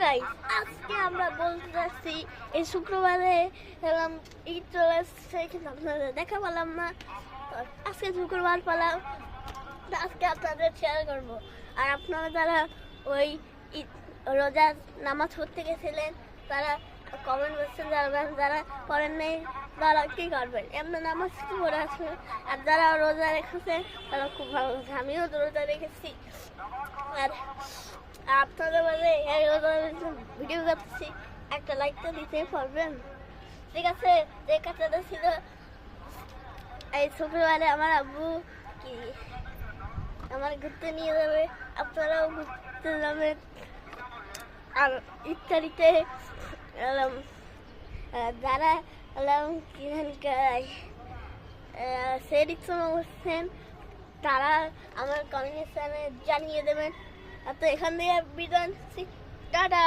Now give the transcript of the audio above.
Guys, আজকে আমরা বলতে যাচ্ছি এই শুক্রবারে এলাম ঈদ চলে এসছে, কিন্তু আপনাদের দেখা পেলাম না। আজকে শুক্রবার পেলাম, আজকে আপনাদের শেয়ার করবো। আর আপনারা যারা ওই রোজার নামাজ পড়তে গেছিলেন তারা কমেন্ট বক্সে জানাবেন, যারা পড়েন নেই তারা কী করবেন, এমনি নামাজ পড়ে আসবেন। আর যারা রোজা রেখেছে তারা খুব ভালো আছে, আমিও রোজা রেখেছি। আর আপনাদের বলে এই ভিডিও করতেছি, একটা লাইক তো দিতে পারবেন, ঠিক আছে? যে কথাটা ছিল, এই শুক্রবারে আমার আব্বু কি আমার ঘুরতে নিয়ে যাবে, আপনারাও ঘুরতে যাবেন। আর ইত্যাদিতে যারা সেদিকশন করছেন তারা আমার কমেন্ট সেকশনে জানিয়ে দেবেন। তো এখান থেকে বিদায় নিচ্ছি, টাটা।